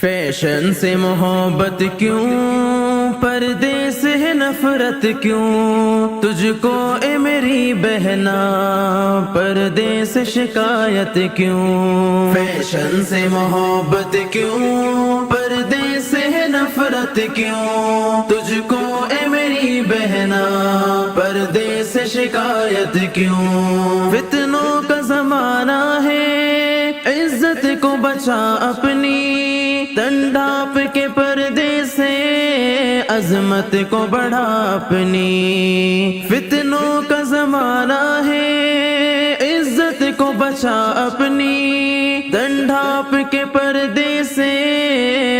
Fashion سے محبت کیوں، پردے سے ہے نفرت کیوں، تجھ کو اے میری بہنا پردے سے شکایت کیوں۔ فیشن سے محبت کیوں، پردے سے ہے نفرت کیوں، تجھ کو اے میری بہنا پردے سے شکایت کیوں۔ فتنوں کا زمانہ ہے، عزت کو بچا اپنی، تن ڈھانپ کے پردے سے عظمت کو بڑھا اپنی۔ فتنوں کا زمانہ ہے، عزت کو بچا اپنی، تن ڈھانپ کے پردے سے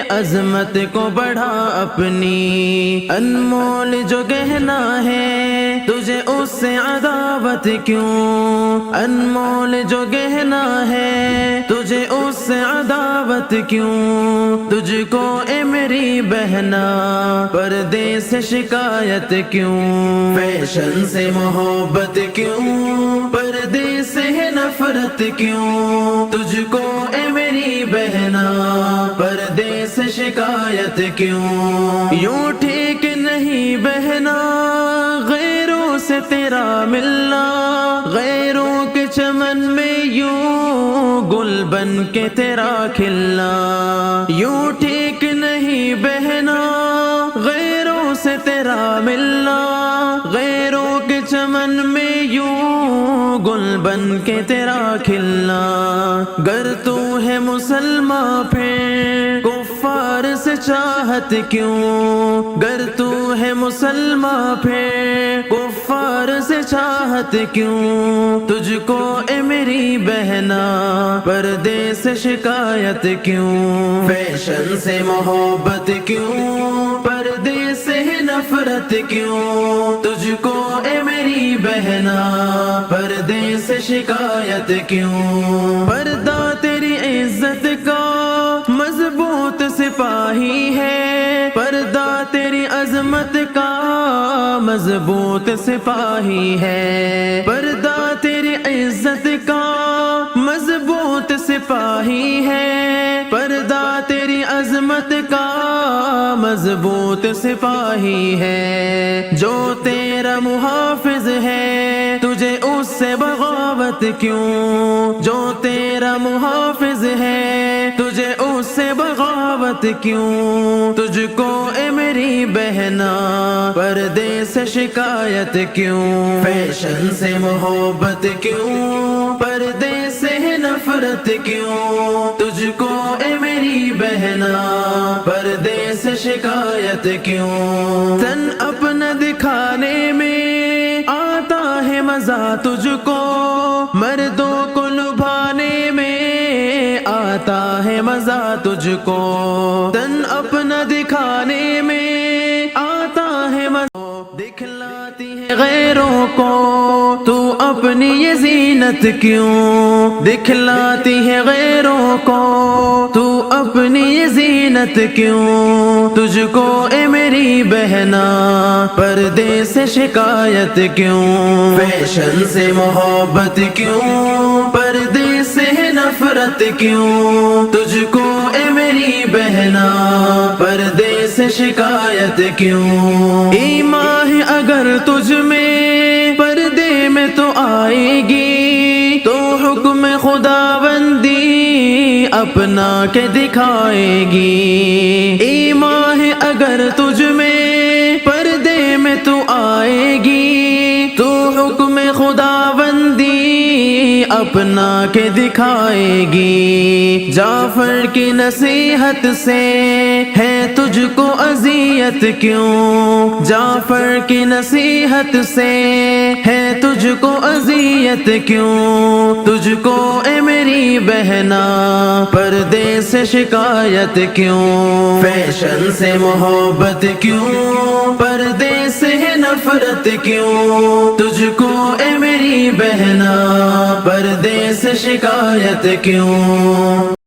عظمت کو بڑھا اپنی۔ انمول جو گہنا ہے تجھے اس سے عداوت کیوں، انمول جو گہنا ہے تجھے اس سے عداوت کیوں، تجھ کو اے میری بہنا پردے سے شکایت کیوں۔ فیشن سے محبت کیوں، پردے سے ہے نفرت کیوں، تجھ کو اے میری بہنا پردے سے شکایت کیوں۔ یوں ٹھیک نہیں بہنا غیروں سے تیرا ملنا، غیروں کے چمن میں یوں گل بن کے تیرا کھلنا۔ یوں ٹھیک نہیں بہنا غیروں سے تیرا ملنا، غیروں کے چمن میں یوں گل بن کے تیرا کھلنا۔ گر تو ہے مسلمان پھر کفار سے چاہت کیوں، گر تو ہے مسلمان پھر کفار سے چاہت کیوں، تجھ کو اے میری بہنا پردے سے شکایت کیوں۔ فیشن سے محبت کیوں، پردے سے ہے نفرت کیوں، تجھ کو اے میری بہنا پردے سے شکایت کیوں۔ پردہ تیری عزت کا مضبوط سپاہی ہے، پردہ تیری عظمت کا مضبوط سپاہی ہے، پردہ تیری عزت کا مضبوط سپاہی ہے، پردہ تیری عظمت کا مضبوط سپاہی ہے۔ جو تیرا محافظ ہے تجھے اس سے بغاوت کیوں، جو تیرا محافظ ہے تجھے اس سے بغاوت کیوں، تجھ کو اے میری بہنا پردے سے شکایت کیوں۔ فیشن سے محبت کیوں، پردے سے ہے نفرت کیوں، تجھ کو اے میری بہنا پردے سے شکایت کیوں۔ تن اپنا دکھانے میں آتا ہے مزہ تجھ کو، مردوں کو لبھانے میں آتا ہے مزہ تجھ کو، تن اپنا دکھانے میں آتا ہے مزہ، دکھلاتی ہے غیروں کو تو اپنی یہ زینت کیوں، دکھلاتی ہے غیروں کو تو اپنی یہ زینت کیوں، تجھ کو اے میری بہنا پردے سے شکایت کیوں۔ فیشن سے محبت کیوں، پردے سے ہے نفرت کیوں، تجھ کو اے میری بہنا پردے سے شکایت کیوں۔ ایمان ہے اگر تجھ میں پردے میں تو آئے گی، تو حکم خدا بندی اپنا کے دکھائے گی۔ ایمان ہے اگر تجھ میں پردے میں تو آئے گی، تو حکم خدا بندی اپنا کے دکھائے گی۔ جعفر کی نصیحت سے ہے تجھ کو اذیت کیوں، جعفر کی نصیحت سے ہے تجھ کو اذیت کیوں، تجھ کو اے میری بہنا پردے سے شکایت کیوں۔ فیشن سے محبت کیوں، پردے سے ہے نفرت کیوں، تجھ کو اے میری بہنا پردے سے شکایت کیوں۔